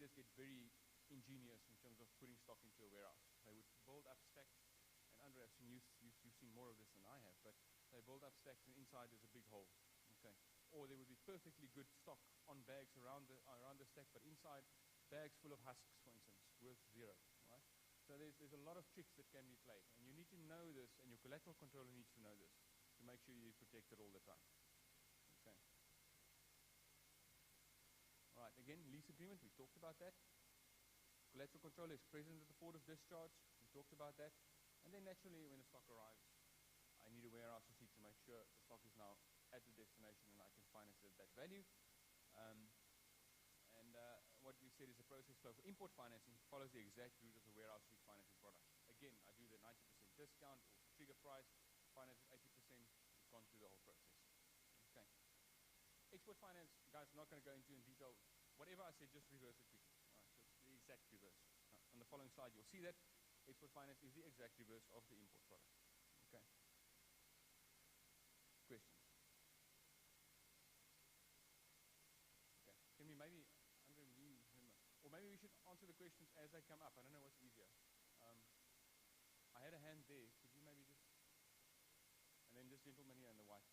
traders get very ingenious in terms of putting stock into a warehouse. They would build up stacks, and Andre, you've seen more of this than I have, but they build up stacks and inside there's a big hole. Okay. Or there would be perfectly good stock on bags around the stack, but inside bags full of husks, for instance, worth zero. Right? So there's a lot of tricks that can be played, and you need to know this, and your collateral controller needs to know this to make sure you protect it all the time. Okay. All right. Again, lease agreement. We talked about that. Collateral controller is present at the port of discharge. We talked about that. And then naturally, when the stock arrives, I need a warehouse receipt to make sure the stock is now at the destination and I can finance it at that value. What we said is the process flow for import financing follows the exact route of the warehouse receipt financing product. Again, I do the 90% discount or trigger price, finance at 80%, it's gone through the whole process. Okay. Export finance, guys, I'm not going to go into in detail. Whatever I said, just reverse it quickly. All right, so it's the exact reverse. On the following slide, you'll see that export finance is the exact reverse of the import product. Okay. Questions? Okay. Can we maybe, Andre, you remember, or maybe we should answer the questions as they come up. I don't know what's easier. I had a hand there. Could you maybe just, and then this gentleman here in the white.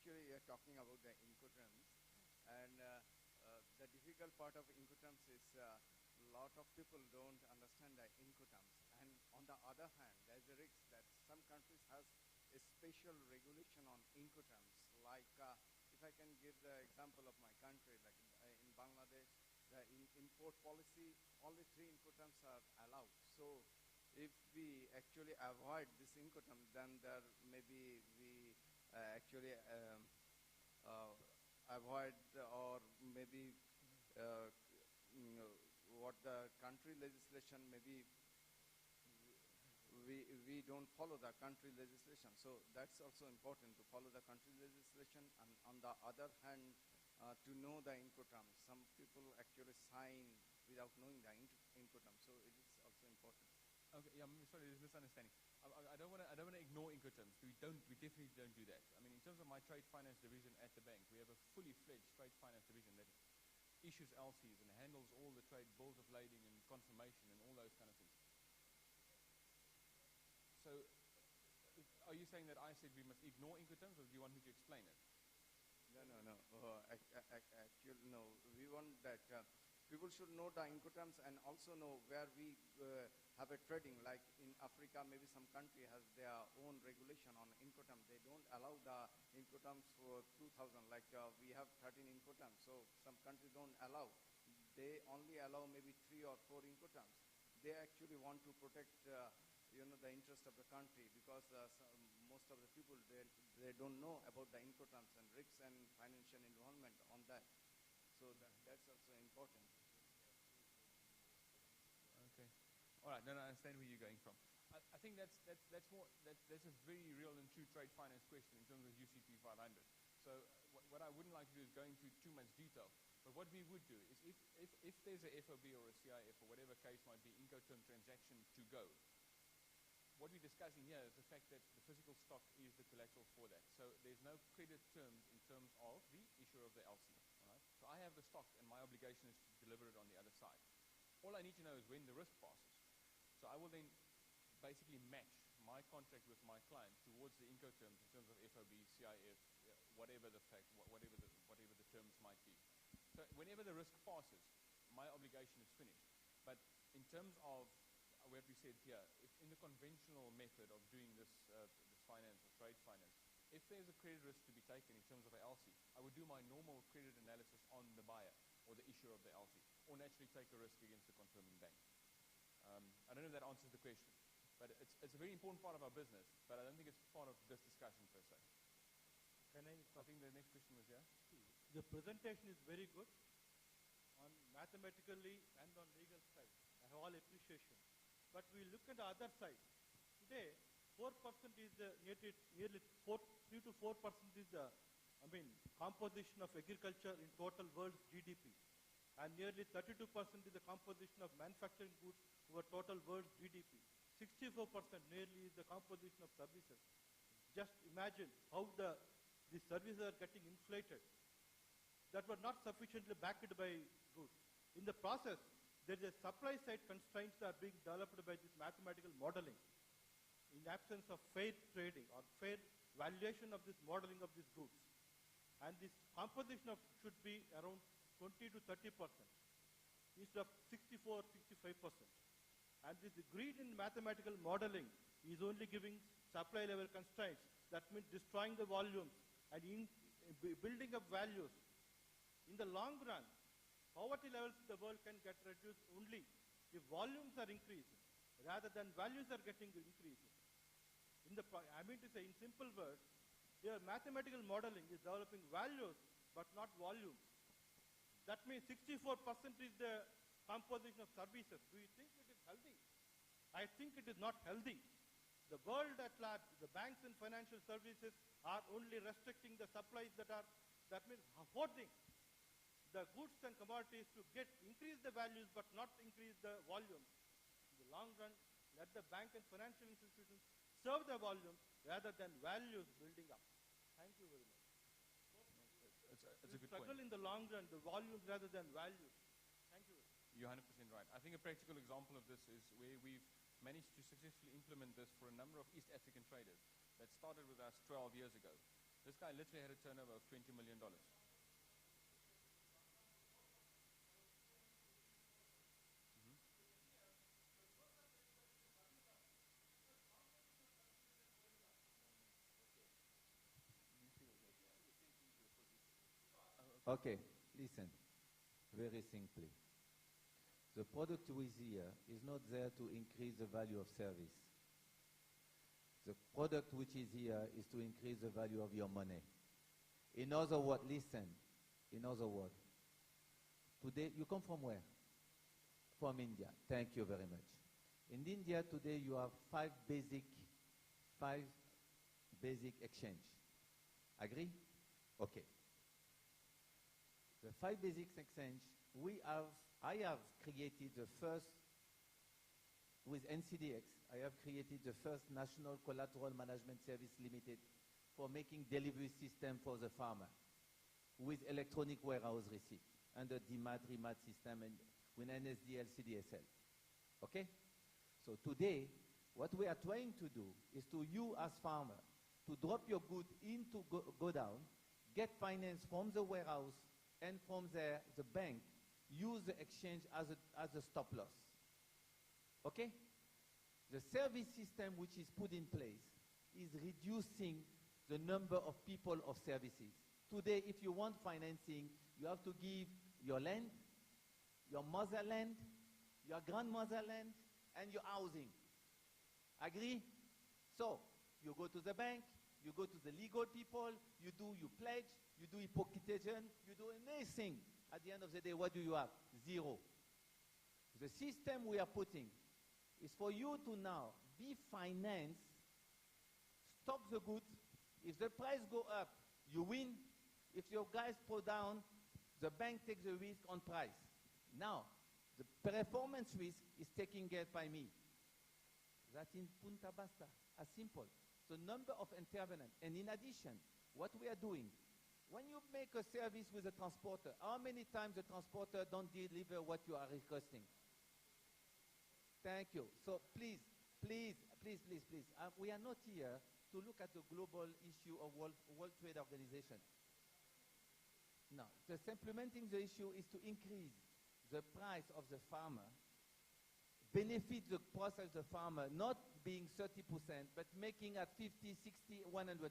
Actually, you're talking about the Incoterms, and the difficult part of Incoterms is a lot of people don't understand the Incoterms. And on the other hand, there's a risk that some countries has a special regulation on Incoterms. Like, if I can give the example of my country, like in Bangladesh, the import policy, only 3 Incoterms are allowed. So if we actually avoid this Incoterm, then there maybe we actually avoid or maybe what the country legislation, maybe we don't follow the country legislation. So that's also important to follow the country legislation, and on the other hand, to know the Incoterms. Some people actually sign without knowing the Incoterms, so it is also important. Okay, yeah, I'm sorry, there's misunderstanding. I don't want to ignore Incoterms. We definitely don't do that. I mean, in terms of my trade finance division at the bank, we have a fully fledged trade finance division that issues LCs and handles all the trade bills of lading and confirmation and all those kind of things. So, are you saying that I said we must ignore Incoterms, or do you want me to explain it? No. Actually, no. We want that people should know the Incoterms and also know where we have a trading. Like in Africa, maybe some country has their own regulation on Incoterm. They don't allow the Incoterms for 2,000. Like we have 13 Incoterms, so some countries don't allow. They only allow maybe 3 or 4 Incoterms. They actually want to protect the interest of the country, because most of the people, they don't know about the Incoterms and risks and financial involvement on that. So that's also important. Okay. All right. No, I understand where you're going from. I think that's a very real and true trade finance question in terms of UCP 500. So what I wouldn't like to do is go into too much detail. But what we would do is if there's a FOB or a CIF or whatever case might be, Incoterm transaction to go, what we're discussing here is the fact that the physical stock is the collateral for that. So there's no credit terms in terms of the issuer of the LC. All right? So I have the stock, and my obligation is to deliver it on the other side. All I need to know is when the risk passes. So I will then basically match my contract with my client towards the Incoterms in terms of FOB, CIF, whatever the terms might be. So whenever the risk passes, my obligation is finished. But in terms of what we said here, if in the conventional method of doing this finance or trade finance, if there's a credit risk to be taken in terms of a LC, I would do my normal credit analysis on the buyer or the issuer of the LC, or naturally take a risk against the confirming bank. I don't know if that answers the question, but it's a very important part of our business, but I don't think it's part of this discussion per se. I think the next question was, yeah? The presentation is very good on mathematically and on legal side. I have all appreciation. But we look at the other side. Today, 4% is nearly 3 to 4% is the composition of agriculture in total world GDP. And nearly 32% is the composition of manufacturing goods over total world GDP. 64% nearly is the composition of services. Just imagine how these services are getting inflated that were not sufficiently backed by goods. In the process, there is a supply side constraints that are being developed by this mathematical modeling in absence of fair trading or fair valuation of this modeling of these goods. And this composition should be around 20 to 30% instead of 64, 65%. And this greed in mathematical modeling is only giving supply level constraints. That means destroying the volumes and building up values. In the long run, poverty levels in the world can get reduced only if volumes are increasing rather than values are getting increased. I mean to say, in simple words, here mathematical modeling is developing values but not volumes. That means 64% is the composition of services. Do you think it is healthy? I think it is not healthy. The world at large, the banks and financial services are only restricting the supplies that means hoarding the goods and commodities to increase the values but not increase the volumes. In the long run, let the bank and financial institutions serve the volumes rather than values building up. Thank you very much. It's a good struggle point. in the long run, the volumes rather than values. Thank you. You're 100% right. I think a practical example of this is where we've managed to successfully implement this for a number of East African traders that started with us 12 years ago. This guy literally had a turnover of $20 million. Okay, listen, very simply. The product which is here is not there to increase the value of service. The product which is here is to increase the value of your money. In other words, listen, in other words, today, you come from where? From India. Thank you very much. In India today, you have five basic exchange. Agree? Okay. The five basic exchange, I have created the first, with NCDX, I have created the first National Collateral Management Service Limited for making delivery system for the farmer with electronic warehouse receipt under DMAT, REMAT system and with NSDL, CDSL. Okay? So today, what we are trying to do is to you as farmer, to drop your good into go down, get finance from the warehouse, and from there, the bank use the exchange as a stop loss. Okay? The service system which is put in place is reducing the number of people of services. Today, if you want financing, you have to give your land, your motherland, your grandmotherland, and your housing. Agree? So, you go to the bank, you go to the legal people, you pledge, you do hypothecation, you do anything. At the end of the day, what do you have? Zero. The system we are putting is for you to now be financed, stock the goods. If the price go up, you win. If your guys pull down, the bank takes the risk on price. Now, the performance risk is taken care by me. That's in Punta Basta, as simple. So number of intervenants. And in addition, what we are doing, when you make a service with a transporter, how many times the transporter don't deliver what you are requesting? Thank you. So please, we are not here to look at the global issue of World Trade Organization. No, just implementing the issue is to increase the price of the farmer, benefit the price of the farmer, not being 30%, but making at 50, 60, 100%.